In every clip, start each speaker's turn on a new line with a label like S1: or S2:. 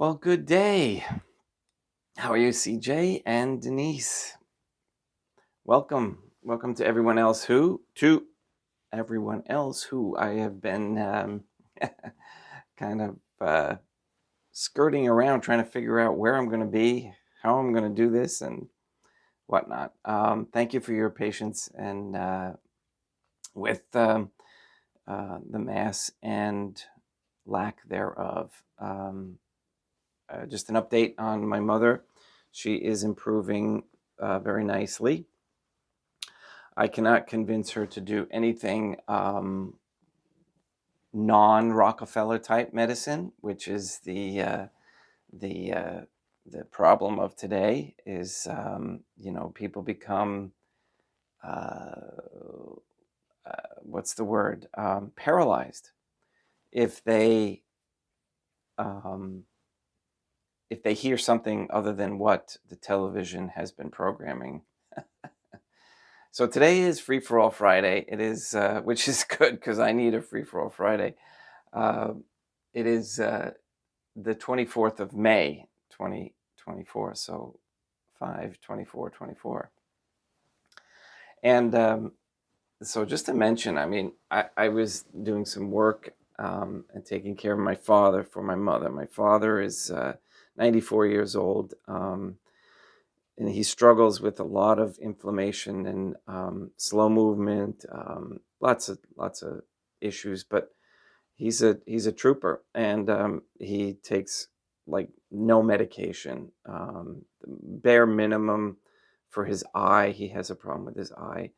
S1: Well, good day. How are you, CJ and Denise? Welcome to everyone else who I have been kind of skirting around trying to figure out where I'm going to be, how I'm going to do this, and whatnot. Thank you for your patience and with the mass and lack thereof. Just an update on my mother. She is improving very nicely. I cannot convince her to do anything non-Rockefeller type medicine, which is the problem of today. Is people become what's the word, paralyzed if they um, hear something other than what the television has been programming. So today is Free for All Friday. It is, which is good because I need a Free for All Friday. It is the 24th of May, 2024. So 5/24/24. And so just to mention, I mean, I was doing some work and taking care of my father for my mother. My father is 94 years old. And he struggles with a lot of inflammation and slow movement, lots of issues. But he's a trooper, and he takes like no medication, bare minimum for his eye. He has a problem with his eye,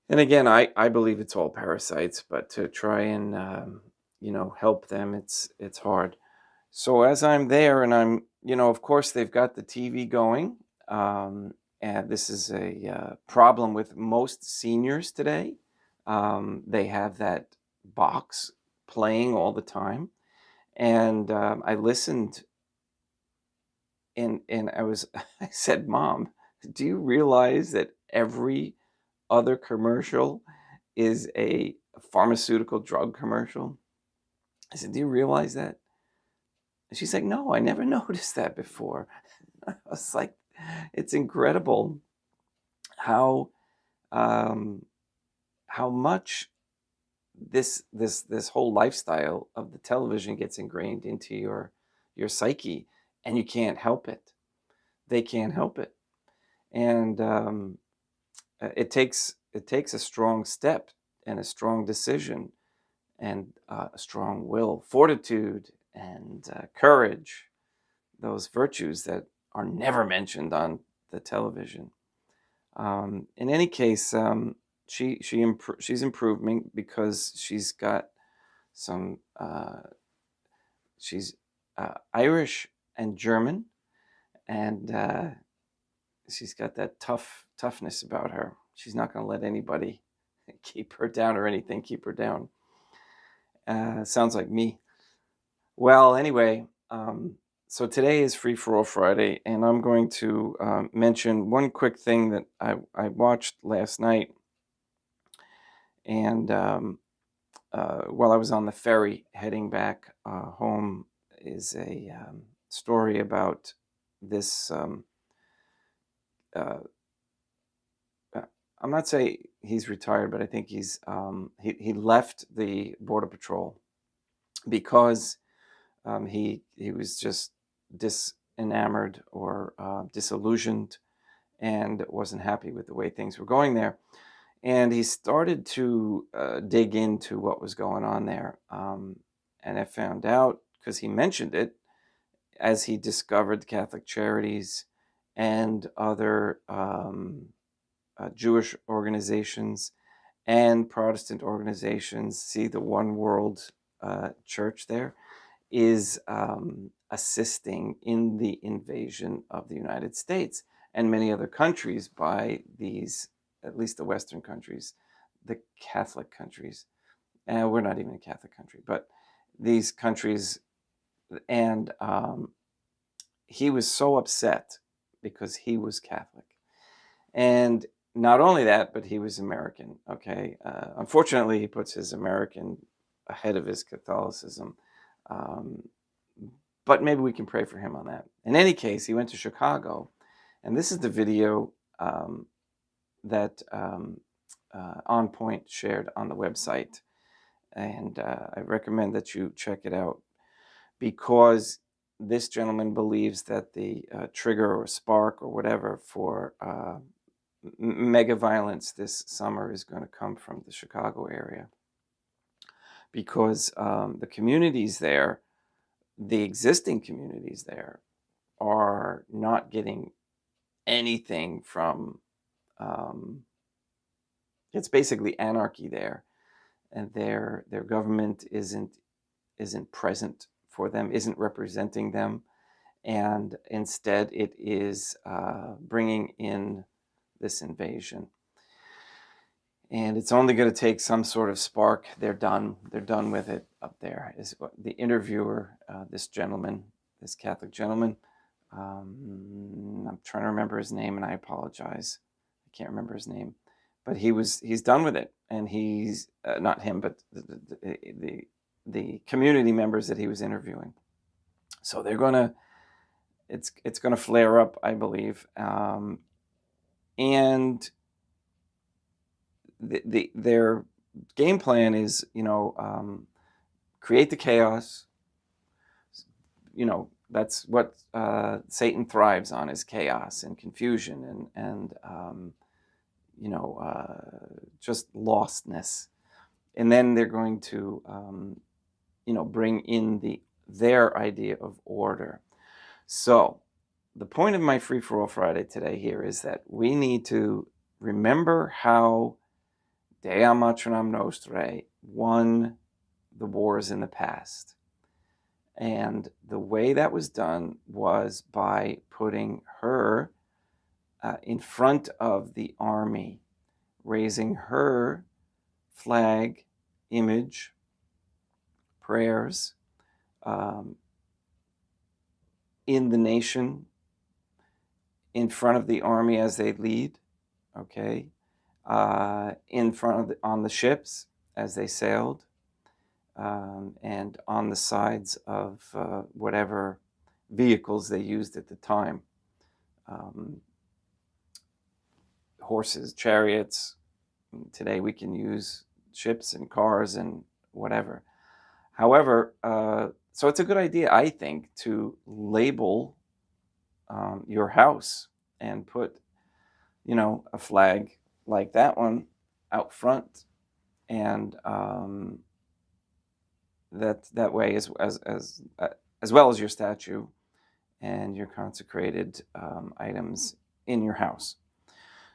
S1: and again, I believe it's all parasites. But to try and help them, it's hard. So as I'm there, and I'm, of course, they've got the TV going. And this is a problem with most seniors today. They have that box playing all the time. And I listened, and I said, Mom, do you realize that every other commercial is a pharmaceutical drug commercial? I said, do you realize that? And she's like, no, I never noticed that before. I was like, it's incredible how much this whole lifestyle of the television gets ingrained into your psyche, and you can't help it. They can't help it, and it takes a strong step and a strong decision and a strong will, fortitude, and courage. Those virtues that are never mentioned on the television. In any case, she's improving because she's got some. She's Irish and German, and she's got that toughness about her. She's not going to let anybody keep her down or anything keep her down. Sounds like me. Well, anyway, so today is Free for All Friday, and I'm going to mention one quick thing that I watched last night. And while I was on the ferry heading back home, is a story about this. I'm not saying he's retired, but I think he left the Border Patrol because he was just disenamored or disillusioned and wasn't happy with the way things were going there. And he started to dig into what was going on there. And I found out, because he mentioned it, as he discovered Catholic Charities and other Jewish organizations and Protestant organizations, see the One World Church there, is assisting in the invasion of the United States and many other countries by these, at least the Western countries, the Catholic countries. And we're not even a Catholic country, but these countries. And he was so upset because he was Catholic. And not only that, but he was American. Okay. Unfortunately, he puts his American ahead of his Catholicism. But maybe we can pray for him on that. In any case, he went to Chicago, and this is the video that On Point shared on the website. And I recommend that you check it out, because this gentleman believes that the trigger or spark or whatever for mega violence this summer is going to come from the Chicago area, because the communities there, the existing communities there, are not getting anything from, it's basically anarchy there, and their government isn't present for them, isn't representing them, and instead it is bringing in this invasion. And it's only going to take some sort of spark. They're done with it up there, is what the interviewer, this gentleman, this Catholic gentleman, I'm trying to remember his name, and I apologize, I can't remember his name, but he's done with it, and he's not him, but the community members that he was interviewing. So they're gonna, it's gonna flare up, I believe, and their game plan is, create the chaos. That's what Satan thrives on, is chaos and confusion and just lostness. And then they're going to, bring in their idea of order. So the point of my Free for All Friday today here is that we need to remember how Dea Matronam Nostrae won the wars in the past. And the way that was done was by putting her in front of the army, raising her flag, image, prayers in the nation, in front of the army as they lead, okay? In front of on the ships as they sailed, and on the sides of whatever vehicles they used at the time. Horses, chariots. Today we can use ships and cars and whatever. However, so it's a good idea, I think, to label your house and put, a flag like that one out front, and that way, as well as your statue and your consecrated items in your house.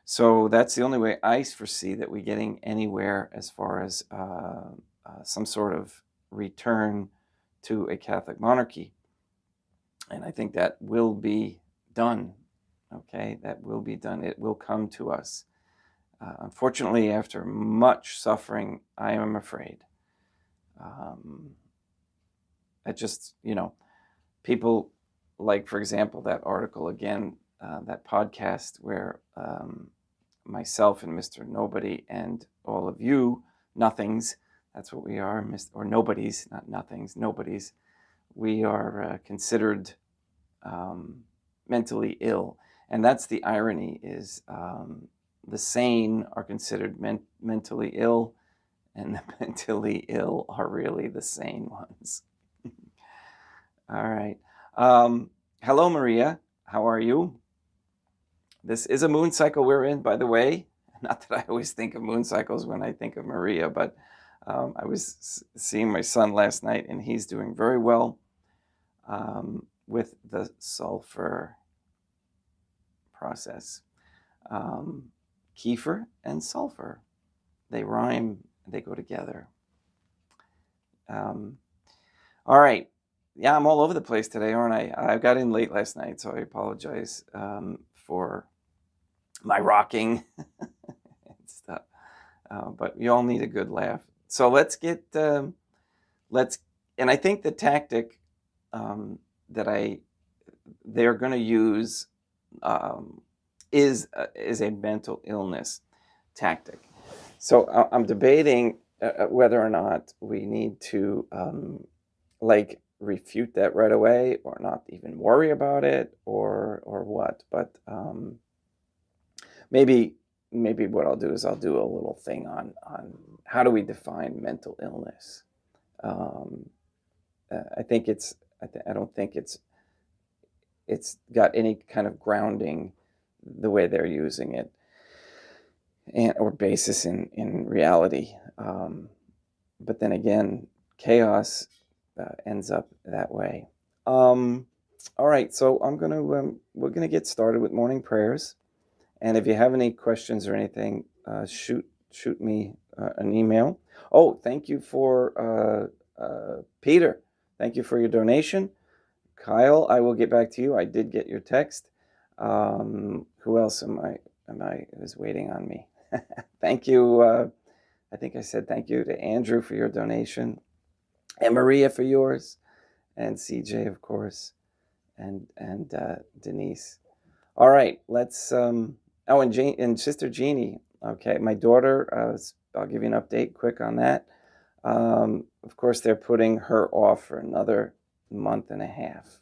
S1: So that's the only way I foresee that we're getting anywhere as far as some sort of return to a Catholic monarchy. And I think that will be done. Okay, that will be done. It will come to us. Unfortunately, after much suffering, I am afraid. It just, people like, for example, that article again, that podcast where myself and Mr. Nobody and all of you nothings, that's what we are, or nobodies, not nothings, nobodies, we are considered mentally ill. And that's the irony, is the sane are considered mentally ill, and the mentally ill are really the sane ones. All right. Hello, Maria. How are you? This is a moon cycle we're in, by the way. Not that I always think of moon cycles when I think of Maria, but I was seeing my son last night, and he's doing very well with the sulfur process. Kefir and sulfur, they rhyme, they go together. All right. Yeah, I'm all over the place today, aren't I? I got in late last night, so I apologize for my rocking and stuff. But you all need a good laugh. So let's get, and I think the tactic that they're going to use is a mental illness tactic. So I'm debating whether or not we need to, refute that right away, or not even worry about it, or what. But maybe what I'll do is I'll do a little thing on how do we define mental illness. Um, I think it's I don't think it's got any kind of grounding the way they're using it, and or basis in reality. But then again, chaos ends up that way. All right, so we're gonna get started with morning prayers, and if you have any questions or anything, shoot me an email. Oh, thank you for Peter. Thank you for your donation. Kyle, I will get back to you. I did get your text. Who else am I who's waiting on me? Thank you. I think I said thank you to Andrew for your donation, and Maria for yours, and CJ, of course, and Denise. All right, let's. Oh, and Sister Jeannie. Okay, my daughter. I'll give you an update quick on that. Of course, they're putting her off for another month and a half.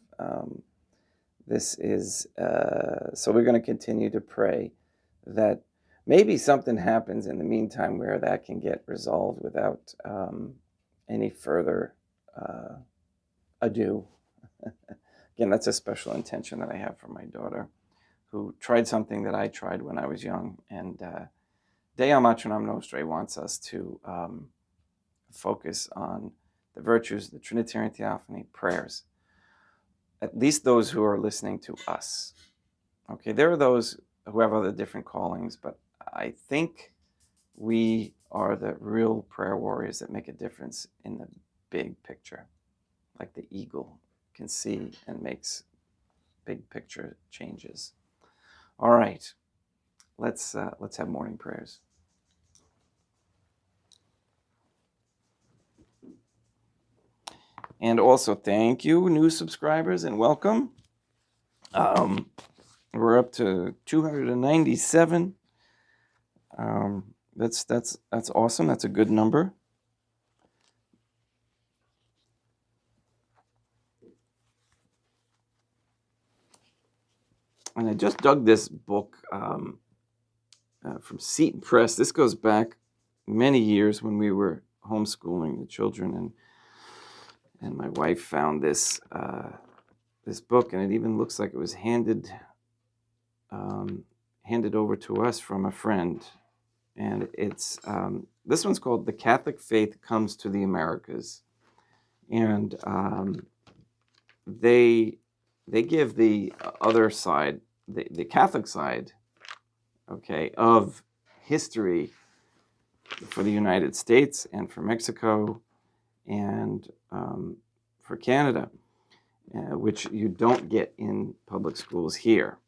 S1: This is so we're going to continue to pray that maybe something happens in the meantime where that can get resolved without any further ado. Again, that's a special intention that I have for my daughter, who tried something that I tried when I was young. And Dea Matronam Nostre wants us to focus on the virtues, the Trinitarian Theophany, prayers. At least those who are listening to us. Okay, there are those who have other different callings, but I think we are the real prayer warriors that make a difference in the big picture, like the eagle can see and makes big picture changes. All right, let's have morning prayers. And also, thank you, new subscribers, and welcome. We're up to 297. That's awesome. That's a good number. And I just dug this book from Seton Press. This goes back many years when we were homeschooling the children, and my wife found this this book, and it even looks like it was handed over to us from a friend. And it's this one's called "The Catholic Faith Comes to the Americas," and they give the other side, the Catholic side, okay, of history for the United States and for Mexico and for Canada, which you don't get in public schools here.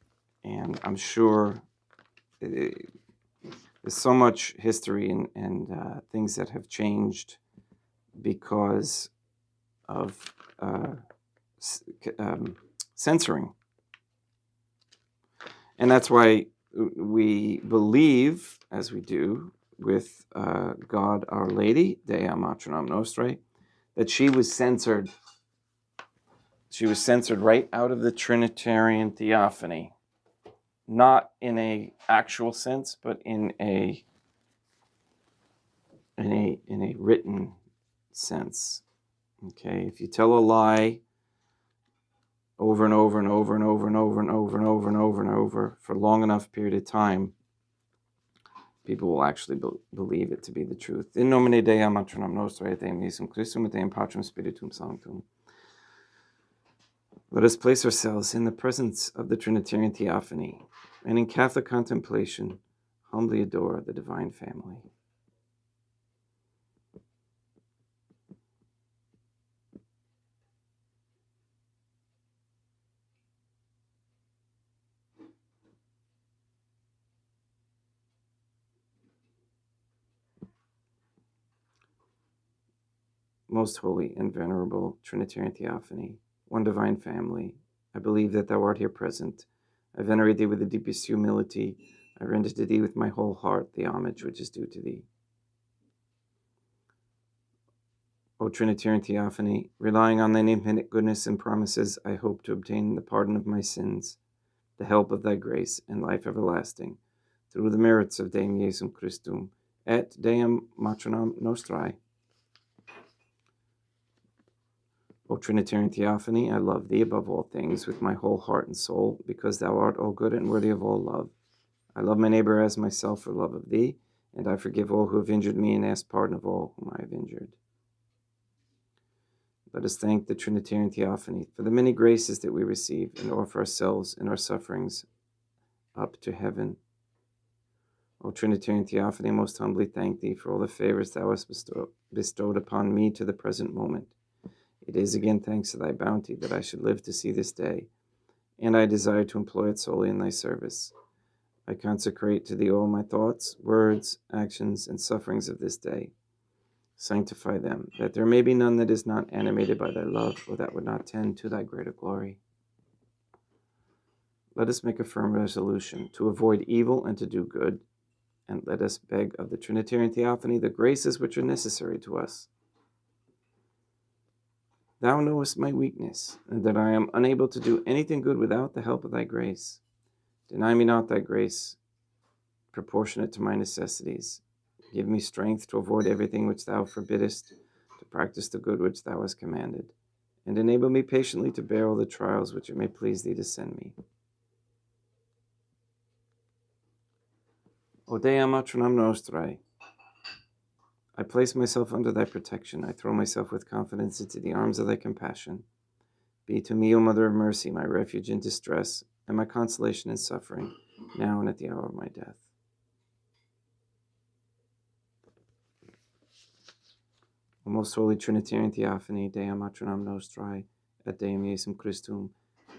S1: And I'm sure there's so much history and things that have changed because of censoring. And that's why we believe, as we do, with God Our Lady, Dea Matronam Nostrae, that she was censored. She was censored right out of the Trinitarian Theophany, not in a actual sense, but in a written sense. Okay, if you tell a lie over and over and over and over and over and over and over and over and over for a long enough period of time, people will actually believe it to be the truth. In nomine Dei Matronam Nostrae et Deum Jesum Christum et Deum Patrum Spiritum Sanctum. Let us place ourselves in the presence of the Trinitarian Theophany and in Catholic contemplation humbly adore the Divine Family. Most holy and venerable Trinitarian Theophany, one divine family, I believe that thou art here present. I venerate thee with the deepest humility. I render to thee with my whole heart the homage which is due to thee. O O Trinitarian Theophany, relying on thine infinite goodness and promises, I hope to obtain the pardon of my sins, the help of thy grace, and life everlasting, through the merits of Deum Jesum Christum, et Deum Matronam Nostrae. O Trinitarian Theophany, I love thee above all things with my whole heart and soul, because thou art all good and worthy of all love. I love my neighbor as myself for love of thee, and I forgive all who have injured me and ask pardon of all whom I have injured. Let us thank the Trinitarian Theophany for the many graces that we receive and offer ourselves and our sufferings up to heaven. O Trinitarian Theophany, I most humbly thank thee for all the favors thou hast bestowed upon me to the present moment. It is again thanks to thy bounty that I should live to see this day, and I desire to employ it solely in thy service. I consecrate to thee all my thoughts, words, actions, and sufferings of this day. Sanctify them, that there may be none that is not animated by thy love, or that would not tend to thy greater glory. Let us make a firm resolution to avoid evil and to do good, and let us beg of the Trinitarian Theophany the graces which are necessary to us. Thou knowest my weakness, and that I am unable to do anything good without the help of thy grace. Deny me not thy grace, proportionate to my necessities. Give me strength to avoid everything which thou forbiddest, to practice the good which thou hast commanded, and enable me patiently to bear all the trials which it may please thee to send me. O Deum Matronam Nostrae, I place myself under thy protection. I throw myself with confidence into the arms of thy compassion. Be to me, O Mother of Mercy, my refuge in distress, and my consolation in suffering, now and at the hour of my death. O most holy Trinitarian Theophany, Deum Matronam Nostrae, et Deum Jesum Christum,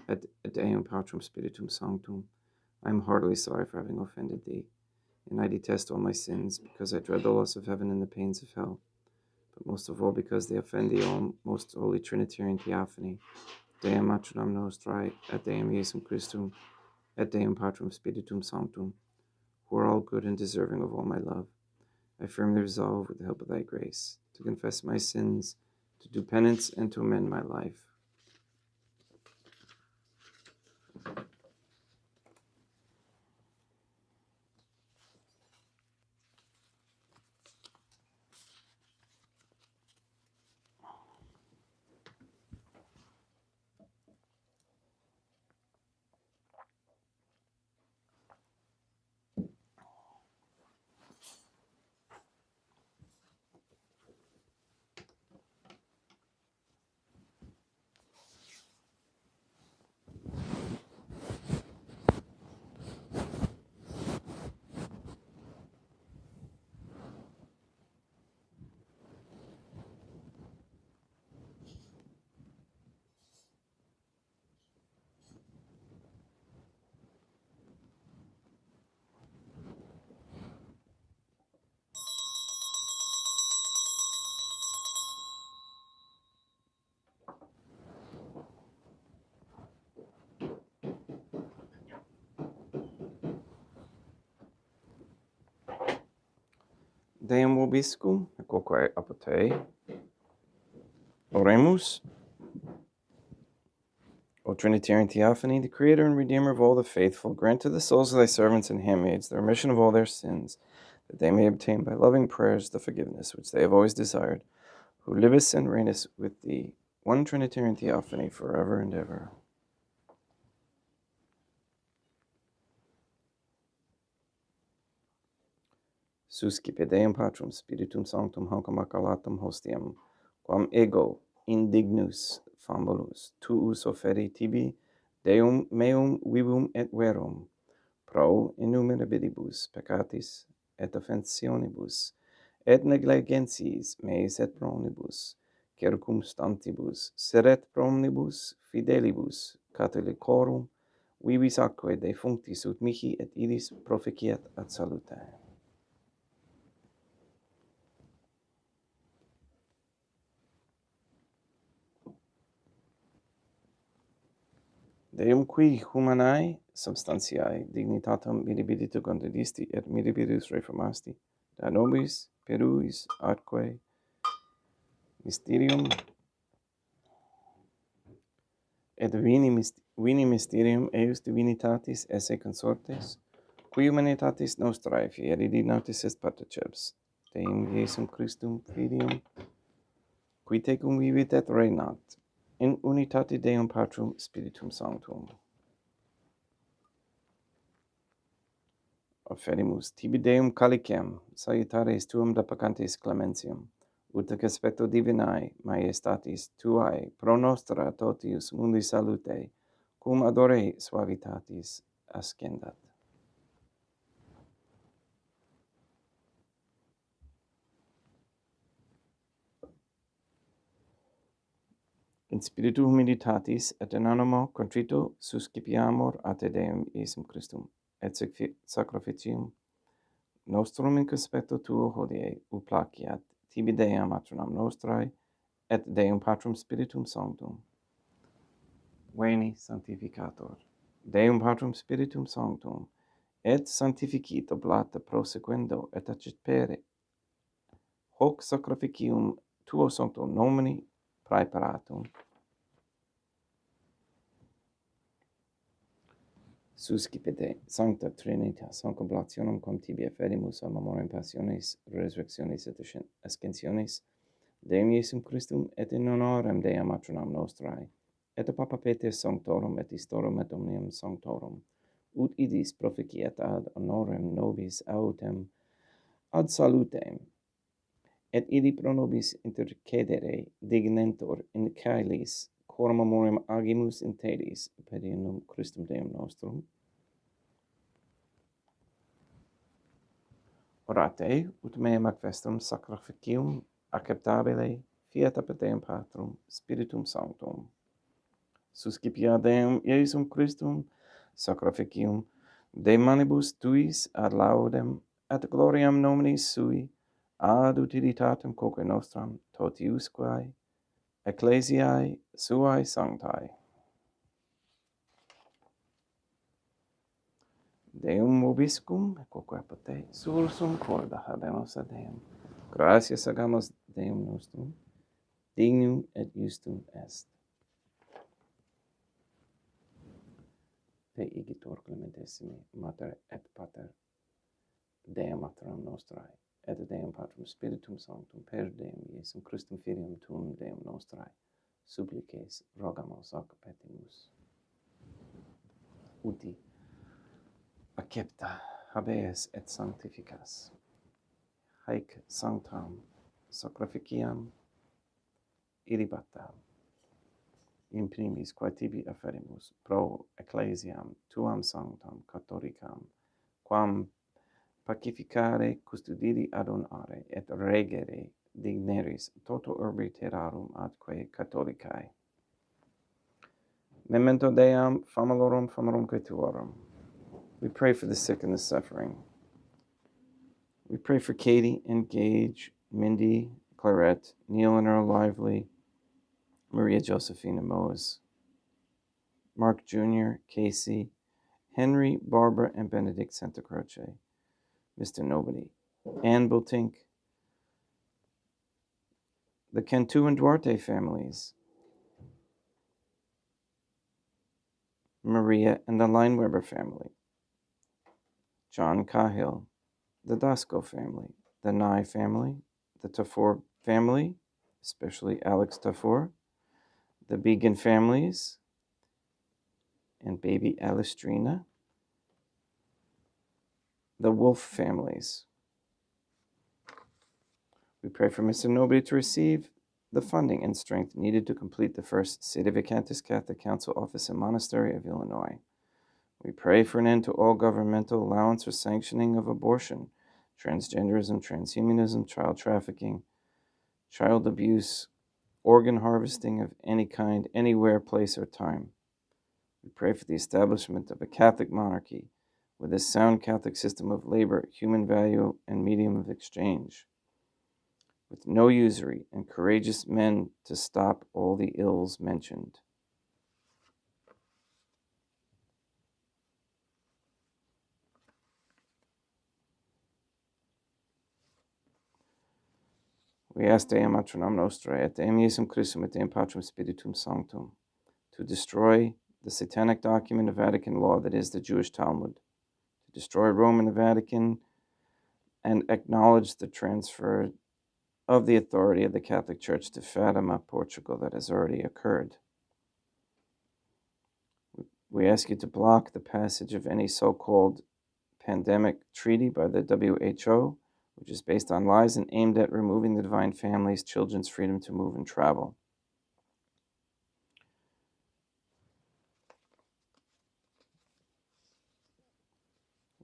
S1: et Deum Patrum Spiritum Sanctum, I am heartily sorry for having offended thee, and I detest all my sins, because I dread the loss of heaven and the pains of hell, but most of all because they offend thee, O most holy Trinitarian Theophany, Deum Matronam Nostrae, et Deum Jesum Christum, et Deum Patrum Spiritum Sanctum, who are all good and deserving of all my love. I firmly resolve, with the help of thy grace, to confess my sins, to do penance, and to amend my life. Deum vobiscum, quoque apote. Oremus. O Trinitarian Theophany, the Creator and Redeemer of all the faithful, grant to the souls of thy servants and handmaids the remission of all their sins, that they may obtain by loving prayers the forgiveness which they have always desired, who livest and reignest with thee, one Trinitarian Theophany, forever and ever. Suscipe Deum Patrum Spiritum Sanctum hancum accalatum hostiam, quam ego indignus famulus tuus offeri tibi, Deum meum vivum et verum, pro innumerabilibus peccatis et offensionibus, et negligentiis meis et pronibus, circumstantibus, seret pronibus fidelibus catholicorum, vivis atque defunctis ut mihi et idis proficiat ad salute. Deum qui humanae substantiae dignitatem mirabilitu condidisti et mirabilis reformasti, da nobis peruis atque mysterium et vini mysterium eius divinitatis esse consortes, qui humanitatis nostrae fieri notis est patricebs, Deum Iesum Christum Filium, qui tecum vivit et regnat, in unitate Deum Patrum Spiritum Sanctum. Offerimus tibi Deum calicem, salutares tuum depecantes clementium, ut ac aspecto divinae maiestatis tuae pro nostra totius mundi salute, cum adore suavitatis ascendat. In spiritu humilitatis et in animo contrito suscipiamur a te Deum Iesum Christum, et sacrificium nostrum in conspecto tuo hodie uplaciat tibi Deum matronam nostrae et Deum Patrum Spiritum Sanctum. Veni sanctificator Deum Patrum Spiritum Sanctum, et sanctificit oblata prosequendo et accepere hoc sacrificium tuo sanctum nomini praeparatum. Suscipite Sancta Trinitas hoc oblationem quam tibi efferimus a memoriam passionis, resurrectionis et ascensionis Deum Iesum Christum et in honorem Dei matronam nostrae, et a Papa Peter Sanctorum et Istorum et omnium Sanctorum, ut idis proficiat ad honorem nobis autem ad salutem, et idi pro nobis intercedere dignentur in caelis, quorum memoriam agimus in tedis, pediendum Christum Deum nostrum. Orate, ut meam ac vestrum sacrificium acceptabile fiat ab Deum Patrum Spiritum Sanctum. Suscipia Deum Iesum Christum sacrificium de manibus tuis ad laudem et gloriam nominis sui ad utilitatem quoque nostram totiusquae ecclesiae suae sanctae. Deum vobiscum, quoque apate sursum corda habemus ad Deum. Gratias agamus Deum nostrum, dignum et justum est. Te igitur clementissimi, Mater et Pater, Deum matronam nostrae, et Deum Patrum Spiritum Sanctum, per Deum Iesum Christum Filium Tuum Deum nostrae, supplices rogamus ac petimus. Uti accepta, habeas et sanctificas. Haec sanctam sacrificiam ilibata. In primis, quae tibi afferimus, pro ecclesiam tuam sanctam catholicam, quam pacificare, custodiri adonare, et regere digneris toto urbi terrarum atque catholicae. Memento Deum famulorumque tuorum. We pray for the sick and the suffering. We pray for Katie and Gage, Mindy, Clarette, Neil and Earl Lively, Maria Josephina Moes, Mark Jr., Casey, Henry, Barbara, and Benedict Santa Croce, Mr. Nobody, Anne Bultink, the Cantu and Duarte families, Maria and the Lineweber family, John Cahill, the Dasco family, the Nye family, the Tafour family, especially Alex Tafour, the Began families, and baby Alistrina, the Wolf families. We pray for Mr. Nobody to receive the funding and strength needed to complete the first Sedevacantis Catholic Council office and monastery of Illinois. We pray for an end to all governmental allowance or sanctioning of abortion, transgenderism, transhumanism, child trafficking, child abuse, organ harvesting of any kind, anywhere, place, or time. We pray for the establishment of a Catholic monarchy with a sound Catholic system of labor, human value, and medium of exchange, with no usury and courageous men to stop all the ills mentioned. We ask Deum Matronam Nostrae, et Deum Iesum Christum, et Deum Patrum Spiritum Sanctum, to destroy the satanic document of Vatican law that is the Jewish Talmud, to destroy Rome and the Vatican, and acknowledge the transfer of the authority of the Catholic Church to Fatima, Portugal, that has already occurred. We ask you to block the passage of any so-called pandemic treaty by the WHO, which is based on lies and aimed at removing the divine family's children's freedom to move and travel.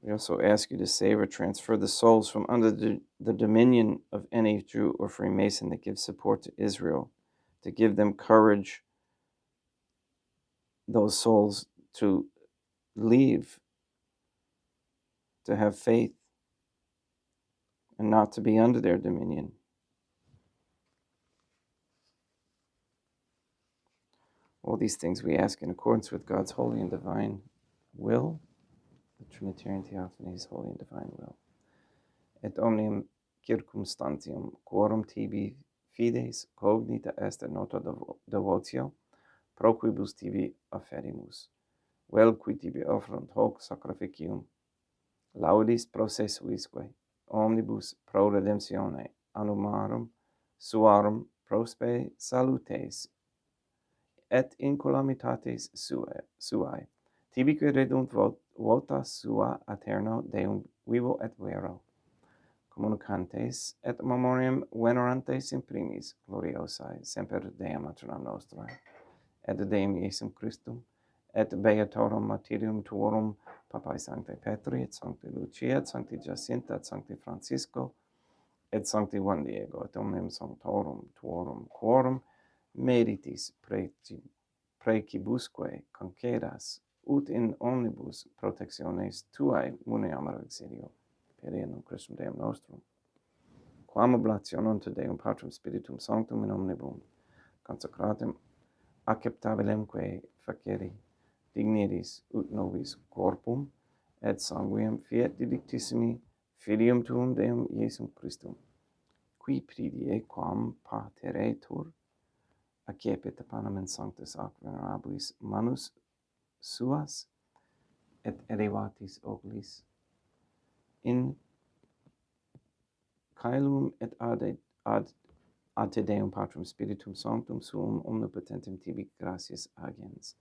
S1: We also ask you to save or transfer the souls from under the dominion of any Jew or Freemason that gives support to Israel, to give them courage, those souls to leave, to have faith, and not to be under their dominion. All these things we ask in accordance with God's holy and divine will, the Trinitarian Theophany's holy and divine will. Et omnium circumstantium quorum tibi fides cognita est nota devotio, pro quibus tibi afferimus, vel qui tibi offrant hoc sacrificium, laudis processuisque, omnibus pro redemptione annumarum suarum prospe salutes, et in calamitates suae, tibique redunt vota sua aeterno Deum vivo et vero, communicantes et memoriam venerantes in primis gloriosae, semper Deum Matronam Nostrae, et Deum Iesum Christum, et beatorum martyrium tuorum, Papae Sanctae Petri, et Sancti Lucia, et Sancti Jacinta, et Sancti Francisco, et Sancti Juan Diego, et omnium sanctorum tuorum quorum meritis precibusque concedas, ut in omnibus protectiones tuae muniamur exilio, per eam Christum Deum nostrum, quam oblationem te Deum Patrum Spiritum Sanctum in omnibus consecratum acceptabilemque facere digniris ut nobis corpum et sanguinem fiat didictissimi filium tuum Deum Iesum Christum, qui pridie quam pateretur accepit panem in sanctus ac venerabilis manus suas et elevatis oculis in caelum et ad te Deum Patrum Spiritum Sanctum suum omnipotentem tibi gratias agens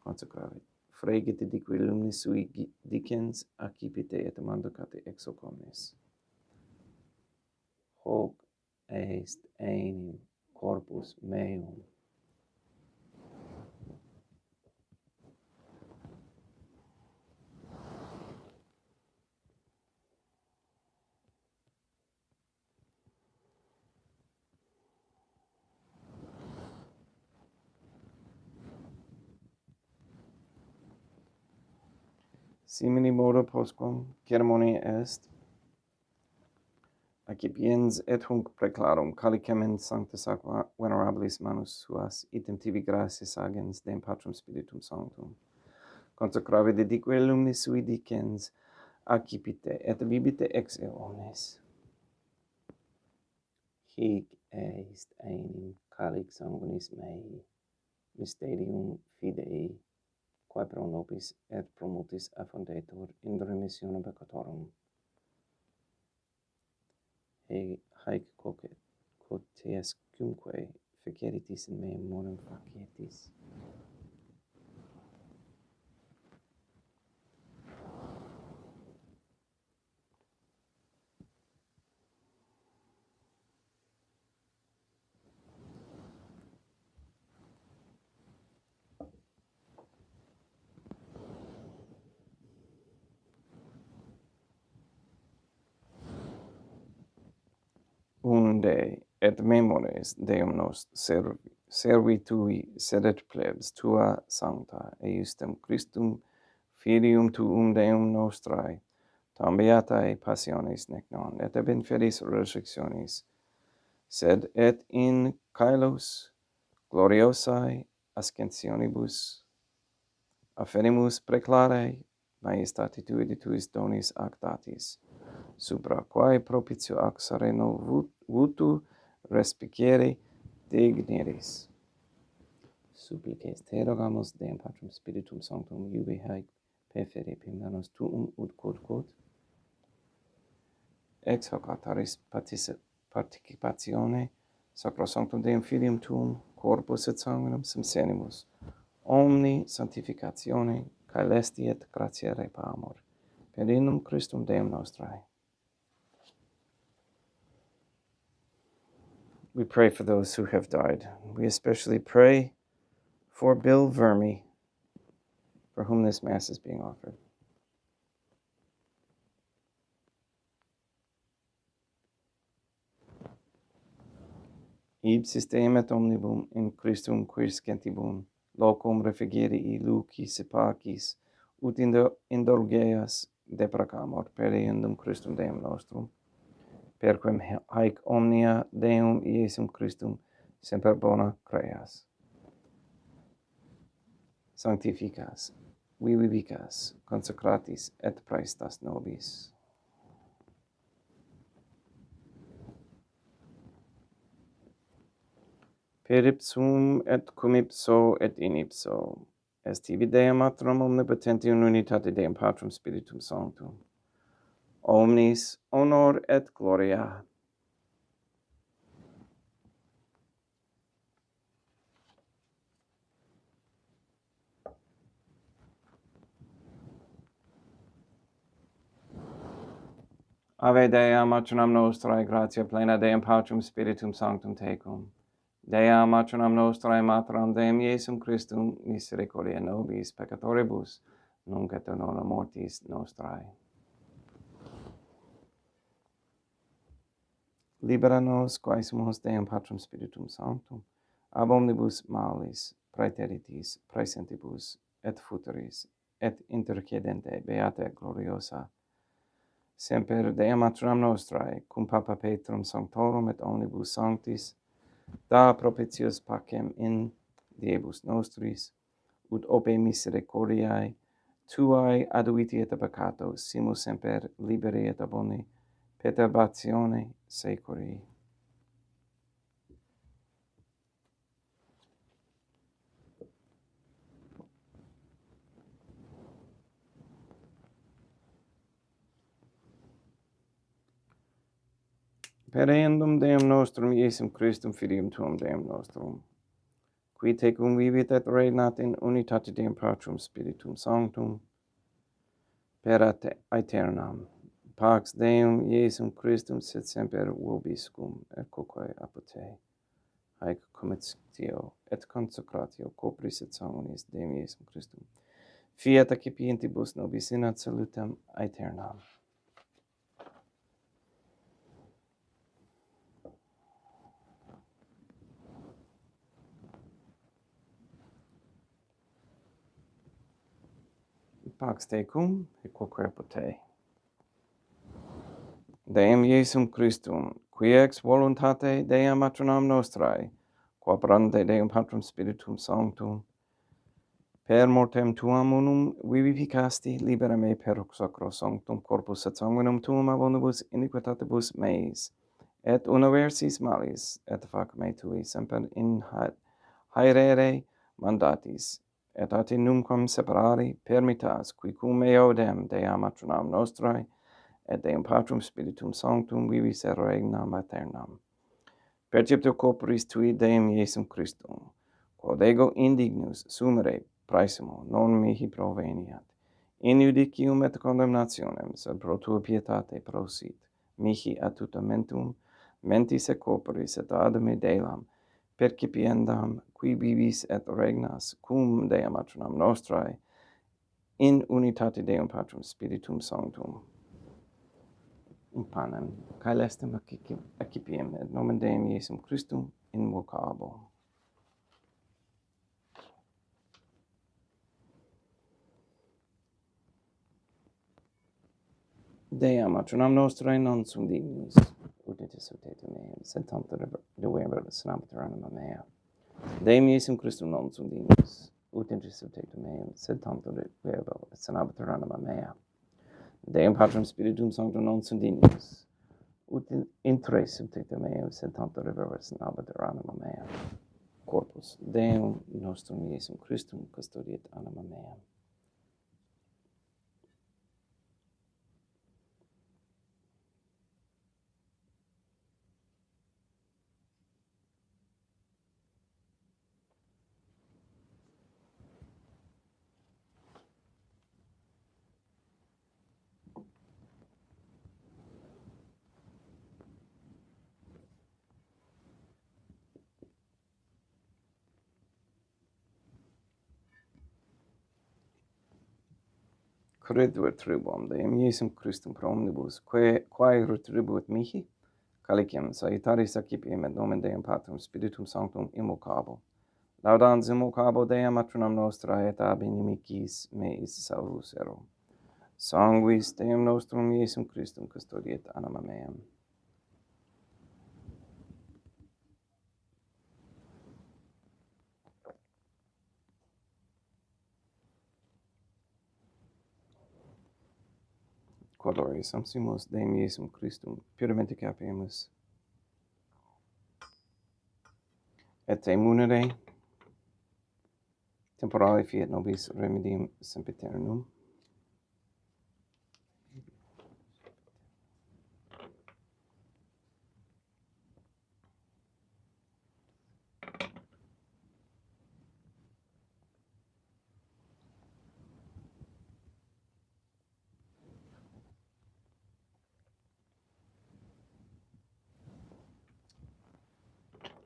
S1: consecravit. Fregite dique lumnis sui dicens accipite et mandocate ex hoc omnes. Hoc est enim corpus meum. Simini modo postquam ceremonia est, accipiens et hunc preclarum calicem in sanctus ac venerabilis manus suas, item tibi gratias agens Deum Patrum Spiritum Sanctum. Consecravi dedique lumnis sui dicens, accipite et bibite ex eo omnes. Hic est enim calix sanguinis mei, mysterium fidei, quae pro nobis et pro multis affundetur in remissione peccatorum. Haec quotiescumque feceritis in meum morem facietis. Unde et memores Deum nos servitui sedet plebs tua sancta, eiustem Christum filium tuum Deum nostrae, tam beatae passiones nec non, et ab inferis resurrectionis, sed et in caelos gloriosae ascensionibus afferimus preclare maestati tui de tuis donis ac datis, supra quae propitio ac sereno vutu respicere digneris. Supplices te rogamus Deum Patrum Spiritum Sanctum iubi haec perfere pimnanos tuum ut quod ex hoc altaris participatione sacrosanctum Deum Filium tuum corpus et sanguinum simsenimus omni sanctificatione caelesti et gratia repamur per innum Christum Deum nostrae. We pray for those who have died. We especially pray for Bill Verme, for whom this Mass is being offered. Ipsis Deum et omnibum in Christum quiscentibum locum refugieri lucis et pacis ut indulgeas deprecamur per eundum Christum Deum nostrum, perquem haec omnia Deum Iesum Christum semper bona creas. Sanctificas, vivicas, consecratis et praestas nobis. Per ipsum et cum ipso et in ipso est tibi Deum Matrum omnipotentium unitate Deum Patrum Spiritum Sanctum. Omnis honor et gloria. Ave Dea Matronam Nostrae, gratia plena Deum Patrum Spiritum Sanctum tecum. Dea Matronam Nostrae, Materam Deum Iesum Christum, misericordia nobis peccatoribus, nunc et in hora mortis nostrae. Libera nos, quae sumus Deum Patrum Spiritum Sanctum, ab omnibus malis, praeteritis, praesentibus, et futuris, et intercedente beata et gloriosa, semper Dea Matronam Nostrae, cum Papa Petrum Sanctorum et omnibus sanctis, da propitius pacem in diebus nostris, ut ope misericordiae tuae aduiti et peccato, simus semper liberi et aboni perturbatione securi. Per eundum Deum nostrum Iesum Christum Filium Tuum Deum nostrum, qui tecum vivit et regnat in unitate Deum Patrum Spiritum Sanctum, per aeternam. Pax Deum Iesum Christum sit semper vobiscum et quoque apud te. Haec commitio et consecratio copris et sanguinis Deum Iesum Christum. Fiat accipientibus nobis in ad salutem aeternam. Pax tecum, et quoque apud te. Deum Iesum Christum, qui ex voluntate Deum Matronam Nostrae, quoperante Deum Patrum Spiritum Sanctum, per mortem tuam unum vivificasti, libera me per hoc sacro sanctum corpus et sanguinum tuum ab omnibus iniquitatibus meis, et universis malis, et fac me tui semper in haerere mandatis, et a te numquam separari permittas, qui cum eodem Deam Matronam Nostrae, et Deum Patrum Spiritum Sanctum vivis et regnam aeternam. Perceptio corporis tui Deum Iesum Christum, quod ego indignus sumere praesumo non mihi proveniat. In judicium et condemnationem, sed pro tua pietate prosit, mihi attutamentum, mentis et corporis et adame delam, percipiendam, qui vivis et regnas, cum Deum Matronam Nostrae, in unitate Deum Patrum Spiritum Sanctum. Panem, caelestem accipiem, et nomen Deum Iesum Christum invocabo. Dea Matronam Nostrae non sum dignus, ut et sutetum meum, sed tanto deverer senabitur anima mea. Deum Iesum Christum non sum dignus, ut et sutetum meum, sed tanto deverer senabitur anima mea. Deum Patrum Spiritum Sanctum non sum dignus, ut interesum tectum meum sed tanto reversus nabater anima mea. Corpus Deum nostrum Iesum Christum custodiet anima meam. Creduer tribuam Deum Iesum Christum pro omnibus, quae retribuit mihi, calicem salutaris accipiem et nomen Deum Patrum Spiritum Sanctum invocabo. Laudans invocabo Deum matronam nostra et ab inimicis meis salvus ero. Sanguis Deum nostrum Iesum Christum custodiet anima meam. Quodore sumpsimus Deum Iesum Christum puramente capiamus, et te munere temporale fiat nobis remedium sempiternum.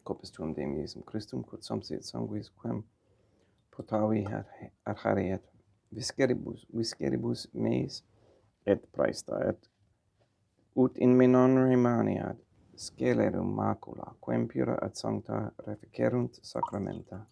S1: Corpus tuum Deum Iesum Christum, quod sumpsit sanguis, quem potavi arhariet visceribus meis, et praesta, et ut in me non remaniat scelerum macula, quem pura et sancta reficerunt sacramenta.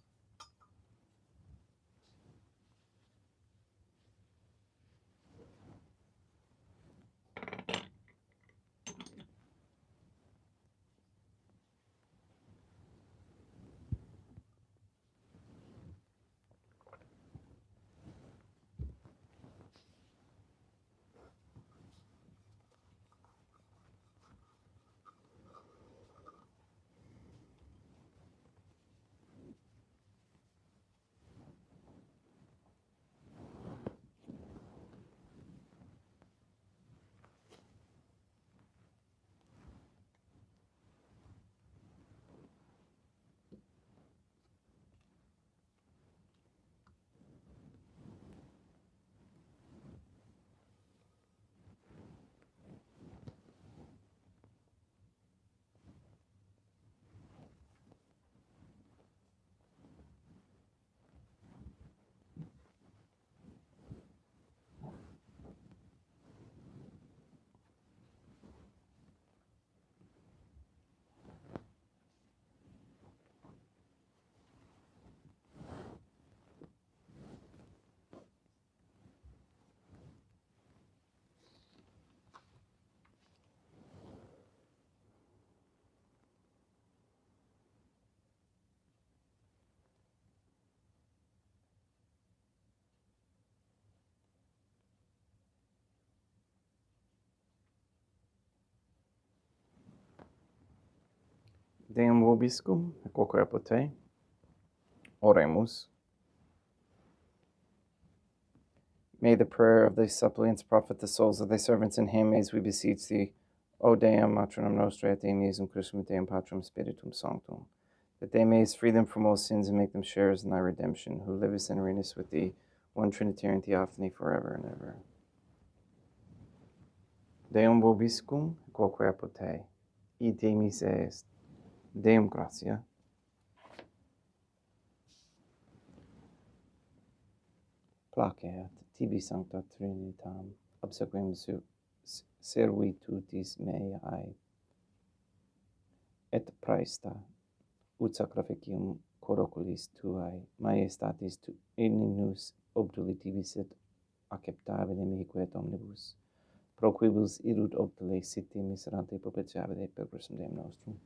S1: Deum vobiscum, quoque apud te, oremus. May the prayer of thy suppliants profit the souls of thy servants and handmaids, we beseech thee, O Deum, matronum nostrae, et Deum Iesum Christum, et Deum Patrum Spiritum Sanctum, that they mayest free them from all sins and make them sharers in thy redemption, who livest and reignest with thee, one Trinitarian Theophany, forever and ever. Deum vobiscum, quoque apud te, ite mis est, Deum gratia. Placet tibi sancta Trinitam, obsequim servitutis meae, et praesta, ut sacrificium coroculis tuae, majestatis ignus obdulitivis et acceptabile mihi et omnibus, pro quibus irut obdule siti miserante propitiabile per Christum Deum nostrum.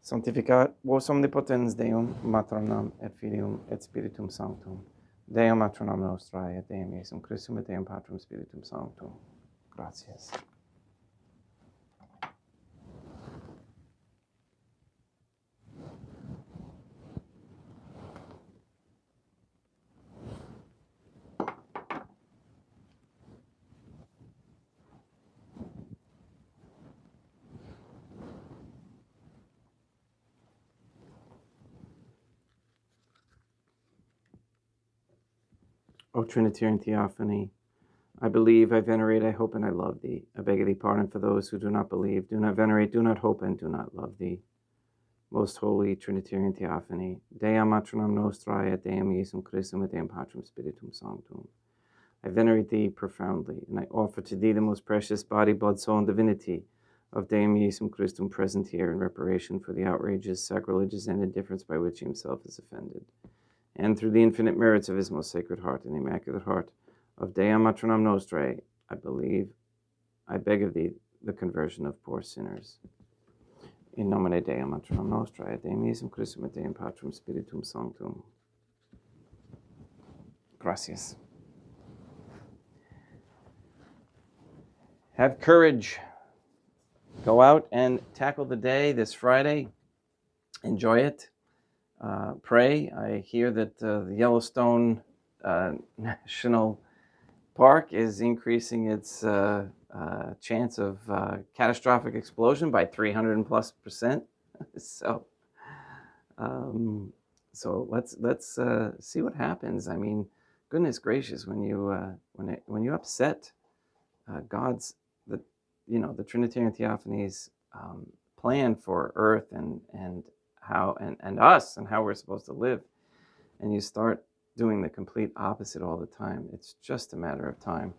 S1: Sanctificat vos omnipotens Deum, matronam et Filium et Spiritum Sanctum, Deum matronam nostrae, et Deum Iesum Christum, et Deum Patrum Spiritum Sanctum. Gratias. O Trinitarian Theophany, I believe, I venerate, I hope, and I love thee. I beg of thee pardon for those who do not believe, do not venerate, do not hope, and do not love thee. Most Holy Trinitarian Theophany, Deum matronam nostrae, et Deum Iesum Christum, et Deum Patrum Spiritum Sanctum. I venerate thee profoundly, and I offer to thee the most precious body, blood, soul, and divinity of Deum Iesum Christum present here in reparation for the outrages, sacrileges, and indifference by which he himself is offended. And through the infinite merits of his most sacred heart and immaculate heart of Deum matronam nostrae, I believe, I beg of thee the conversion of poor sinners. In nomine Deum matronam nostrae, et Deum Iesum Christum, et Deum Patrum Spiritum Sanctum. Gracias. Have courage. Go out and tackle the day this Friday. Enjoy it. Pray. I hear that the Yellowstone National Park is increasing its chance of catastrophic explosion by 300+%. So let's see what happens. I mean, goodness gracious, when you upset God's the Trinitarian Theophany's plan for Earth and how and us and how we're supposed to live, and you start doing the complete opposite all the time, it's just a matter of time.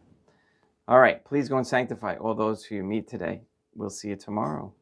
S1: All right, please go and sanctify all those who you meet today. We'll see you tomorrow.